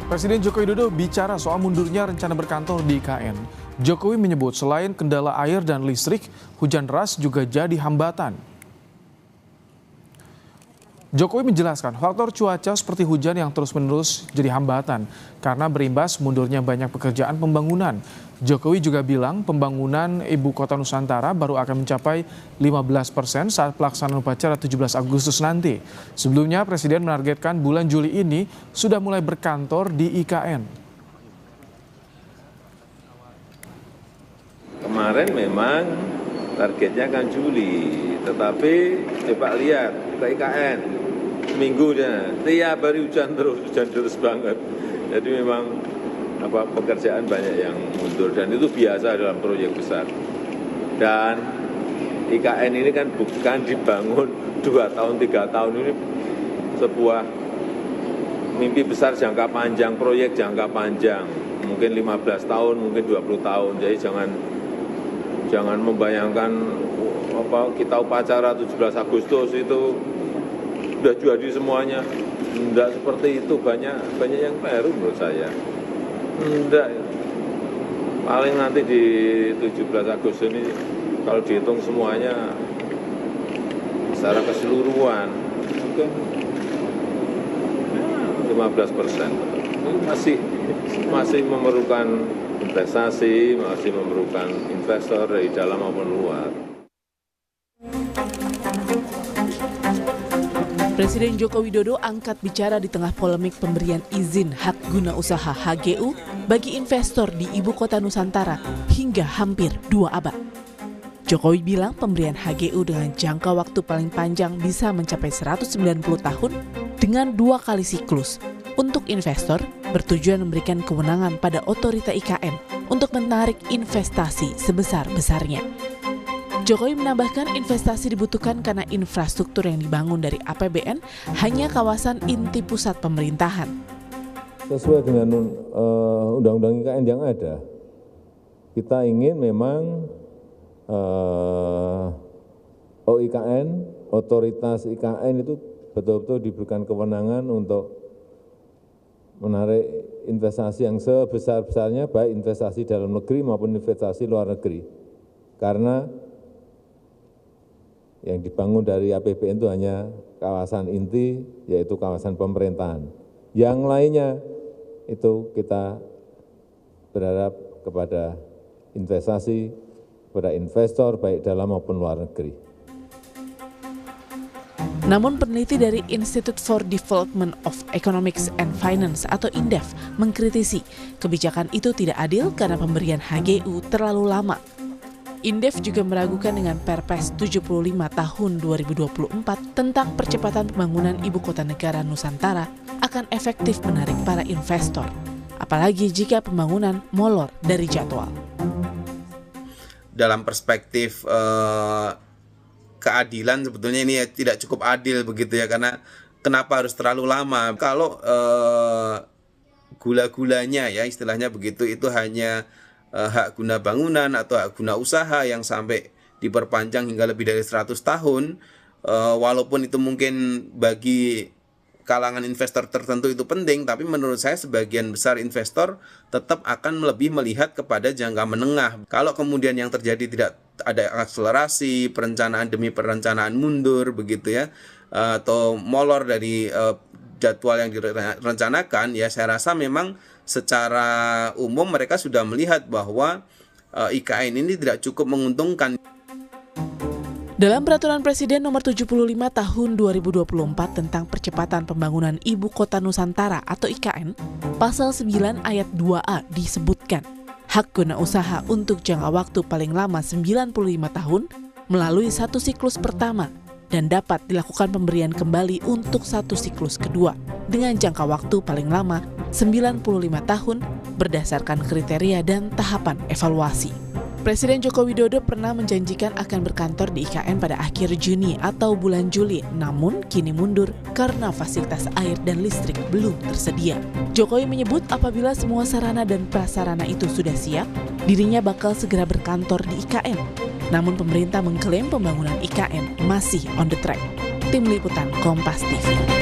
Presiden Joko Widodo bicara soal mundurnya rencana berkantor di IKN. Jokowi menyebut selain kendala air dan listrik, hujan deras juga jadi hambatan. Jokowi menjelaskan faktor cuaca seperti hujan yang terus-menerus jadi hambatan karena berimbas mundurnya banyak pekerjaan pembangunan. Jokowi juga bilang pembangunan Ibu Kota Nusantara baru akan mencapai 15% saat pelaksanaan upacara 17 Agustus nanti. Sebelumnya Presiden menargetkan bulan Juli ini sudah mulai berkantor di IKN. Kemarin memang targetnya kan Juli, tetapi coba lihat ke IKN, seminggu tiap hari hujan terus banget. Jadi memang pekerjaan banyak yang mundur dan itu biasa dalam proyek besar. Dan IKN ini kan bukan dibangun 2 tahun, 3 tahun, ini sebuah mimpi besar jangka panjang, proyek jangka panjang, mungkin 15 tahun, mungkin 20 tahun. Jadi jangan membayangkan kita upacara 17 Agustus itu sudah jadi semuanya. Tidak seperti itu, banyak yang baru menurut saya. Tidak, paling nanti di 17 Agustus ini kalau dihitung semuanya secara keseluruhan mungkin 15%. Masih memerlukan investasi, masih memerlukan investor dari dalam maupun luar. Presiden Joko Widodo angkat bicara di tengah polemik pemberian izin hak guna usaha HGU bagi investor di Ibu Kota Nusantara hingga hampir 2 abad. Jokowi bilang pemberian HGU dengan jangka waktu paling panjang bisa mencapai 190 tahun dengan 2 kali siklus. Untuk investor, bertujuan memberikan kewenangan pada otorita IKN untuk menarik investasi sebesar-besarnya. Jokowi menambahkan investasi dibutuhkan karena infrastruktur yang dibangun dari APBN hanya kawasan inti pusat pemerintahan. Sesuai dengan undang-undang IKN yang ada, kita ingin memang OIKN, otoritas IKN itu betul-betul diberikan kewenangan untuk menarik investasi yang sebesar-besarnya, baik investasi dalam negeri maupun investasi luar negeri. Karena yang dibangun dari APBN itu hanya kawasan inti, yaitu kawasan pemerintahan. Yang lainnya itu kita berharap kepada investasi, kepada investor baik dalam maupun luar negeri. Namun peneliti dari Institute for Development of Economics and Finance atau INDEF mengkritisi kebijakan itu tidak adil karena pemberian HGU terlalu lama. INDEF juga meragukan dengan Perpres 75 tahun 2024 tentang percepatan pembangunan Ibu Kota Negara Nusantara akan efektif menarik para investor, apalagi jika pembangunan molor dari jadwal. Dalam perspektif keadilan sebetulnya ini tidak cukup adil begitu ya, karena kenapa harus terlalu lama? Kalau gula-gulanya ya istilahnya begitu, itu hanya hak guna bangunan atau hak guna usaha yang sampai diperpanjang hingga lebih dari 100 tahun, walaupun itu mungkin bagi kalangan investor tertentu itu penting, tapi menurut saya sebagian besar investor tetap akan lebih melihat kepada jangka menengah. Kalau kemudian yang terjadi tidak ada akselerasi, perencanaan demi perencanaan mundur begitu ya, atau molor dari jadwal yang direncanakan, ya saya rasa memang secara umum mereka sudah melihat bahwa IKN ini tidak cukup menguntungkan. Dalam Peraturan Presiden Nomor 75 Tahun 2024 tentang Percepatan Pembangunan Ibu Kota Nusantara atau IKN, Pasal 9 Ayat 2A disebutkan, hak guna usaha untuk jangka waktu paling lama 95 tahun melalui satu siklus pertama dan dapat dilakukan pemberian kembali untuk satu siklus kedua dengan jangka waktu paling lama 95 tahun berdasarkan kriteria dan tahapan evaluasi. Presiden Joko Widodo pernah menjanjikan akan berkantor di IKN pada akhir Juni atau bulan Juli, namun kini mundur karena fasilitas air dan listrik belum tersedia. Jokowi menyebut apabila semua sarana dan prasarana itu sudah siap, dirinya bakal segera berkantor di IKN. Namun pemerintah mengklaim pembangunan IKN masih on the track. Tim Liputan Kompas TV.